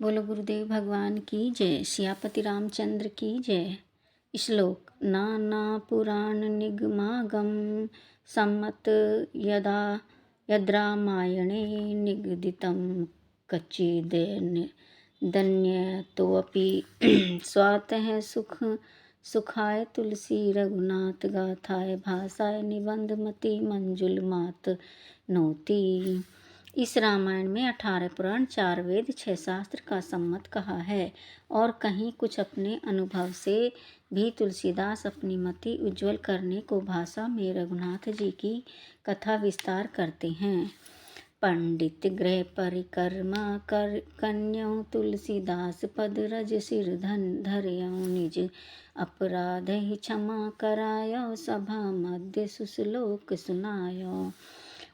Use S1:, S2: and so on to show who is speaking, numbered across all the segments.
S1: बोलो गुरुदेव भगवान की जय। सियापति रामचंद्र की जय। श्लोक। नाना पुराण निगमागम सम्मत यदा यद्रामायणे निगदितं कच्चिदन्यतोऽपि स्वातः सुखाय तुलसी रघुनाथ गाथाय भाषाय निबंध मति मंजुल मात नोती। इस रामायण में 18 पुराण, 4 वेद, 6 शास्त्र का सम्मत कहा है और कहीं कुछ अपने अनुभव से भी तुलसीदास अपनी मति उज्ज्वल करने को भाषा में रघुनाथ जी की कथा विस्तार करते हैं। पंडित गृह परिक्रमा कर कन्यौ तुलसीदास पद रज सिर धन धर्यौ निज अपराध ही क्षमा करायो सभा मध्य सुश्लोक सुनायो।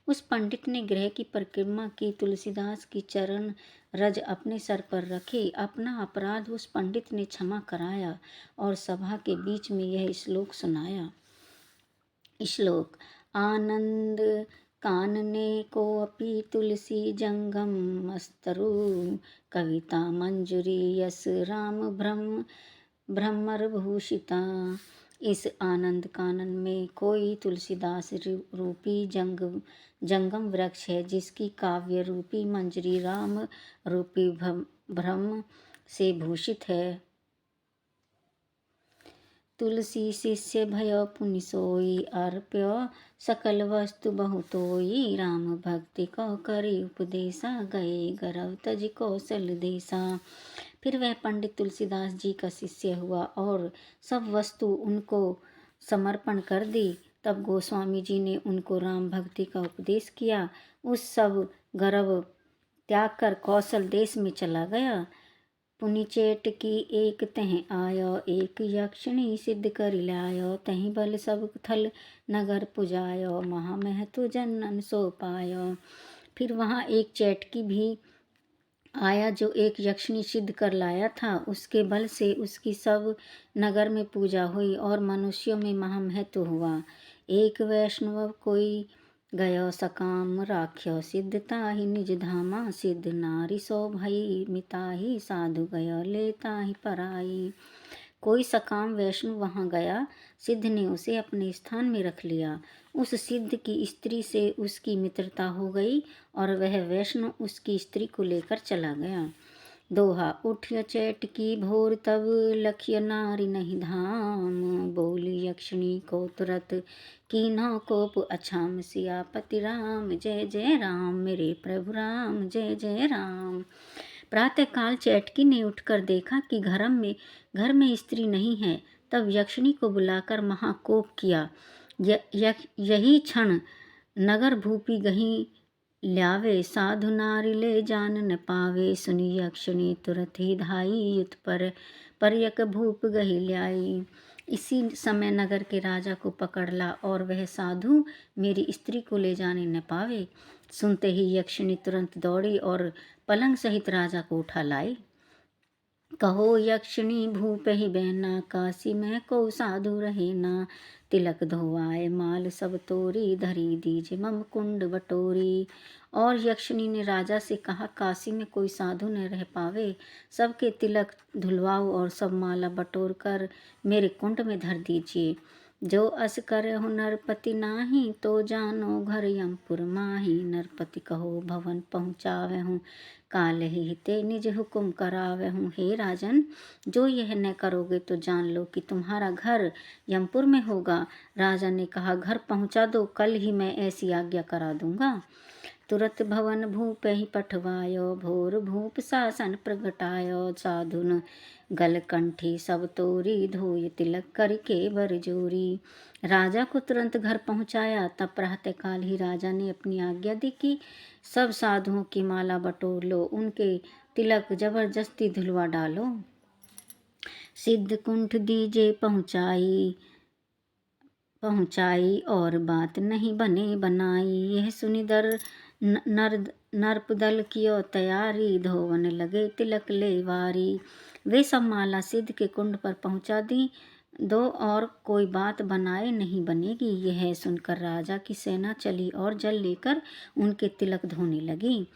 S1: उस पंडित ने गृह की परिक्रमा की, तुलसीदास की चरण रज अपने सर पर रखे, अपना अपराध उस पंडित ने क्षमा कराया और सभा के बीच में यह श्लोक सुनाया। श्लोक। आनंद कानने को अपि तुलसी जंगम मस्तरु कविता मंजूरी यस राम भ्रमर भूषिता। इस आनंद कानन में कोई तुलसीदास रूपी जंगम वृक्ष है जिसकी काव्य रूपी मंजरी राम रूपी भ्रम से भूषित है। तुलसी शिष्य भय पुनि सोई अर्प्य सकल वस्तु बहुतोई राम भक्ति को करी उपदेशा गए गरव तज कौशल देशा। फिर वह पंडित तुलसीदास जी का शिष्य हुआ और सब वस्तु उनको समर्पण कर दी। तब गोस्वामी जी ने उनको राम भक्ति का उपदेश किया। उस सब गर्व त्याग कर कौशल देश में चला गया। पुनिचेट की एक तह आयो एक यक्षिणी सिद्ध कर लायो तहीं बल सब थल नगर पुजायो महामहतु जनन सो पायो। फिर वहाँ एक चैटकी भी आया जो एक यक्षिणी सिद्ध कर लाया था। उसके बल से उसकी सब नगर में पूजा हुई और मनुष्यों में महामहत्व हुआ। एक वैष्णव कोई गयो सकाम राख्यो सिद्धता ही निज धामा सिद्ध नारी सो भई मिताही साधु गयो लेता ही पराई। कोई सकाम वैष्णव वहाँ गया, सिद्ध ने उसे अपने स्थान में रख लिया। उस सिद्ध की स्त्री से उसकी मित्रता हो गई और वह वैष्णव उसकी स्त्री को लेकर चला गया। दोहा। उठिय चैट की भोर तब लखिय नारी नहीं धाम बोली यक्षिणी को तुरत कीन्हा कोप अछाम सियापति राम जय जय राम मेरे प्रभु राम जय जय राम। प्रातःकाल चैटकी ने उठकर देखा कि घर में स्त्री नहीं है। तब यक्षिणी को बुलाकर महाकोप किया। यही क्षण नगर भूपी गही ल्यावे साधु नारी ले जान न पावे सुनी यक्षिणी तुरंत ही धाई युत पर यक भूप गही ल्याई। इसी समय नगर के राजा को पकड़ ला और वह साधु मेरी स्त्री को ले जाने न पावे। सुनते ही यक्षिणी तुरंत दौड़ी और पलंग सहित राजा को उठा लाई। कहो यक्षिणी भूप ही बहना काशी में को साधु रहे ना तिलक धोवाए माल सब तोरी धरी दीजे मम कुंड बटोरी। और यक्षिणी ने राजा से कहा काशी में कोई साधु न रह पावे, सबके तिलक धुलवाओ और सब माला बटोर कर मेरे कुंड में धर दीजिए। जो अस करे हो नरपति नाही तो जानो घर यमपुर माही। नरपति कहो भवन पहुँचावे हूँ काल ही ते निज हुकुम करावे हूँ। हे राजन, जो यह न करोगे तो जान लो कि तुम्हारा घर यमपुर में होगा। राजा ने कहा घर पहुँचा दो, कल ही मैं ऐसी आज्ञा करा दूंगा। तुरत भवन भूप ही पठवायो भोर भूप शासन प्रगटायो साधुन गलकंठी सब तोरी धोय तिलक करके बरजोरी। राजा को तुरंत घर पहुंचाया। तब प्रातःकाल ही राजा ने अपनी आज्ञा दी कि सब साधुओं की माला बटोर लो, उनके तिलक जबरदस्ती धुलवा डालो। सिद्ध कुंठ दीजे पहुँचाई और बात नहीं बने बनाई। यह सुनी नरपदल कियो तैयारी धोवन लगे तिलक ले वारी। वे सब माला सिद्ध के कुंड पर पहुँचा दी दो और कोई बात बनाए नहीं बनेगी। यह सुनकर राजा की सेना चली और जल लेकर उनके तिलक धोने लगी।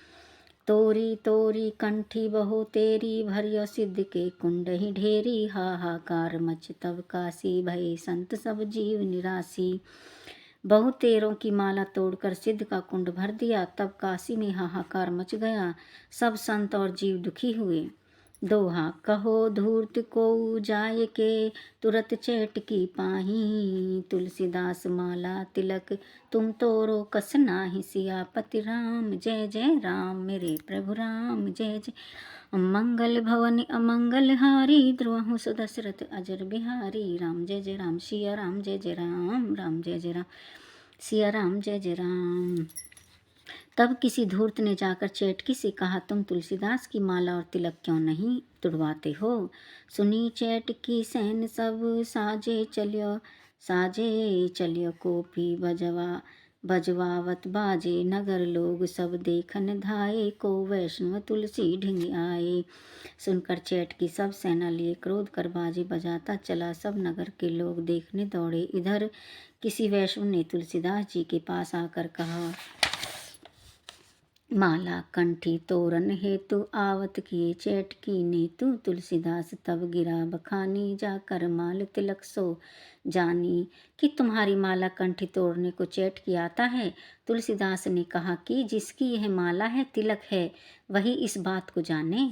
S1: तोरी तोरी कंठी बहो तेरी, भरियो सिद्ध के कुंड ही ढेरी। हाहाकार मच तब काशी, भये संत सब जीव निरासी। बहु तेरों की माला तोड़कर सिद्ध का कुंड भर दिया, तब काशी में हाहाकार मच गया, सब संत और जीव दुखी हुए। दोहा कहो धूर्त को जाय के, तुरत चेटकी पाही। तुलसीदास माला तिलक तुम तोरो कस नाही, सियापति राम जय जय राम, मेरे प्रभु राम जय जय। मंगल भवन अमंगल हारी, द्रोहु सुदशरथ अजर बिहारी। राम जय जय राम, सिया राम जय जय राम, राम जय जय राम, सिया राम जय जय राम। तब किसी धूर्त ने जाकर चेटकी से कहा, तुम तुलसीदास की माला और तिलक क्यों नहीं तुड़वाते हो। सुनी चेटकी सैन सब, साजे चलियो कोपी बजवावत बाजे। नगर लोग सब देखन धाये, को वैष्णव तुलसी ढिंग आए। सुनकर चेटकी सब सेना लिए क्रोध कर बाजे बजाता चला। सब नगर के लोग देखने दौड़े। इधर किसी वैष्णव ने तुलसीदास जी के पास आकर कहा, माला कंठी तोरन हेतु, आवत किए चेटकी नेतु। तुलसीदास तब गिरा बखानी, जाकर माल तिलक सो जानी। कि तुम्हारी माला कंठी तोड़ने को चेटकी आता है। तुलसीदास ने कहा कि जिसकी यह माला है तिलक है, वही इस बात को जाने।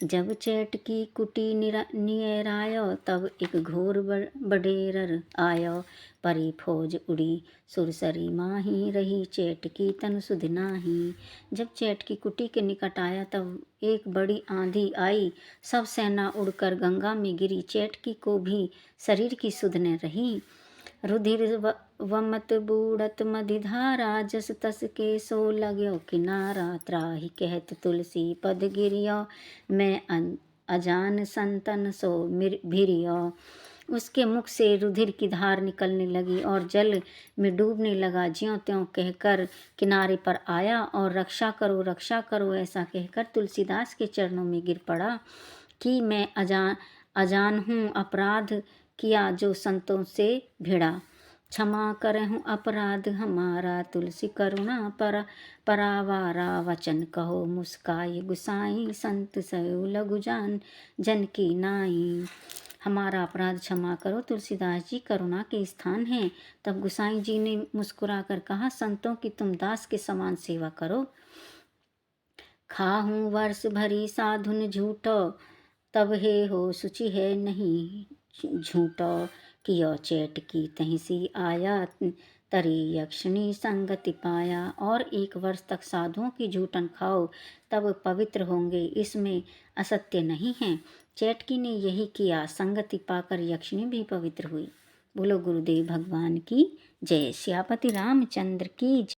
S1: जब चेटकी कुटी नियरायो, तब एक घोर बडेरर आयो। परी फौज उड़ी सुरसरी माही, रही चेटकी तन सुध नाही। जब चेटकी कुटी के निकट आया, तब एक बड़ी आंधी आई। सब सेना उड़कर गंगा में गिरी, चेटकी को भी शरीर की सुध न रही। रुधिर वमत बूढ़त मधिधारा, जस तस के सो लग्यो किनारा। त्राहि कहत तुलसी पद गिरियो, मैं अजान संतन सो भिरियो। उसके मुख से रुधिर की धार निकलने लगी और जल में डूबने लगा। ज्यों त्यों कहकर किनारे पर आया और रक्षा करो ऐसा कहकर तुलसीदास के चरणों में गिर पड़ा कि मैं अजान हूँ, अपराध किया जो संतों से भिड़ा। क्षमा करहूँ अपराध हमारा, तुलसी करुणा परावारा। वचन कहो मुस्काई गुसाई, संत सयो लघु जान जन की नाई। हमारा अपराध क्षमा करो, तुलसीदास जी करुणा के स्थान हैं। तब गुसाई जी ने मुस्कुराकर कहा, संतों की तुम दास के समान सेवा करो। खाहूँ वर्ष भरी साधुन झूठो, तब हे हो सुचि है नहीं झूठो। कियो चेटकी तहिसी आया, तरी यक्षिणी संगति पाया। और 1 वर्ष तक साधुओं की झूठन खाओ, तब पवित्र होंगे, इसमें असत्य नहीं है। चेटकी ने यही किया, संगति पाकर यक्षिणी भी पवित्र हुई। बोलो गुरुदेव भगवान की जय। सियापति रामचंद्र की जय।